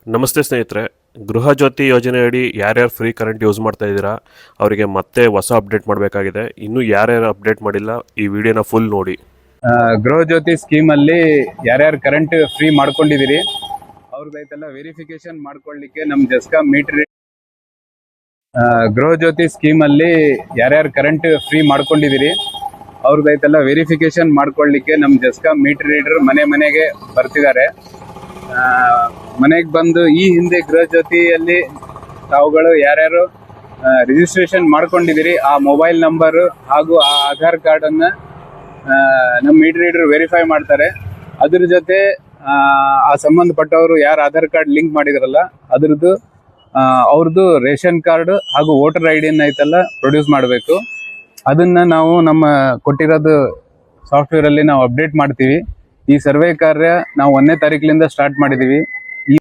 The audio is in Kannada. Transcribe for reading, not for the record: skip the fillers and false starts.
ನಮಸ್ತೆ ಸ್ನೇಹಿತರೆ. ಗೃಹ ಜ್ಯೋತಿ ಯೋಜನೆಯಡಿ ಯಾರ್ಯಾರು ಫ್ರೀ ಕರೆಂಟ್ ಯೂಸ್ ಮಾಡ್ತಾ ಇದ್ದೀರಾ ಅವರಿಗೆ ಮತ್ತೆ ಹೊಸ ಅಪ್ಡೇಟ್ ಮಾಡಬೇಕಾಗಿದೆ. ಇನ್ನೂ ಯಾರ್ಯಾರು ಅಪ್ಡೇಟ್ ಮಾಡಿಲ್ಲ ಈ ವಿಡಿಯೋನ ಫುಲ್ ನೋಡಿ. ಗೃಹ ಜ್ಯೋತಿ ಸ್ಕೀಮ್ ಅಲ್ಲಿ ಯಾರ್ಯಾರು ಕರೆಂಟ್ ಫ್ರೀ ಮಾಡ್ಕೊಂಡಿದ್ದೀರಿ ಅವ್ರದ್ದೈತೆಲ್ಲ ವೆರಿಫಿಕೇಶನ್ ಮಾಡ್ಕೊಳ್ಳಿಕ್ಕೆ ನಮ್ ಜಸ್ಕಾಂ ಮೀಟರ್ ಗೃಹ ಜ್ಯೋತಿ ಸ್ಕೀಮ್ ಅಲ್ಲಿ ಯಾರ್ಯಾರು ಕರೆಂಟ್ ಫ್ರೀ ಮಾಡ್ಕೊಂಡಿದ್ದೀರಿ ಅವ್ರದ್ದೈತೆಲ್ಲ ವೆರಿಫಿಕೇಶನ್ ಮಾಡ್ಕೊಳ್ಳಿಕ್ಕೆ ನಮ್ ಜಸ್ಕಾಂ ಮೀಟರ್ ರೀಡರ್ ಮನೆಗೆ ಬರ್ತಿದ್ದಾರೆ. ಮನೆಗೆ ಬಂದು ಈ ಹಿಂದೆ ಗೃಹ ಜ್ಯೋತಿಯಲ್ಲಿ ತಾವುಗಳು ಯಾರ್ಯಾರು ರಿಜಿಸ್ಟ್ರೇಷನ್ ಮಾಡ್ಕೊಂಡಿದ್ದೀರಿ ಆ ಮೊಬೈಲ್ ನಂಬರ್ ಹಾಗೂ ಆ ಆಧಾರ್ ಕಾರ್ಡ್ ಅನ್ನ ನಮ್ಮ ಮೀಟರ್ ರೀಡರ್ ವೆರಿಫೈ ಮಾಡ್ತಾರೆ. ಅದ್ರ ಜೊತೆ ಆ ಸಂಬಂಧಪಟ್ಟವರು ಯಾರು ಆಧಾರ್ ಕಾರ್ಡ್ ಲಿಂಕ್ ಮಾಡಿದ್ರಲ್ಲ ಅದ್ರದ್ದು ಅವ್ರದ್ದು ರೇಷನ್ ಕಾರ್ಡ್ ಹಾಗೂ ವೋಟರ್ ಐ ಡಿ ಐತಲ್ಲ ಪ್ರೊಡ್ಯೂಸ್ ಮಾಡಬೇಕು. ಅದನ್ನ ನಾವು ನಮ್ಮ ಕೊಟ್ಟಿರೋದು ಸಾಫ್ಟ್ವೇರ್ ಅಲ್ಲಿ ನಾವು ಅಪ್ಡೇಟ್ ಮಾಡ್ತೀವಿ. ಈ ಸರ್ವೆ ಕಾರ್ಯ ನಾವು 1ನೇ ತಾರೀಕಿನಿಂದ ಸ್ಟಾರ್ಟ್ ಮಾಡಿದೀವಿ.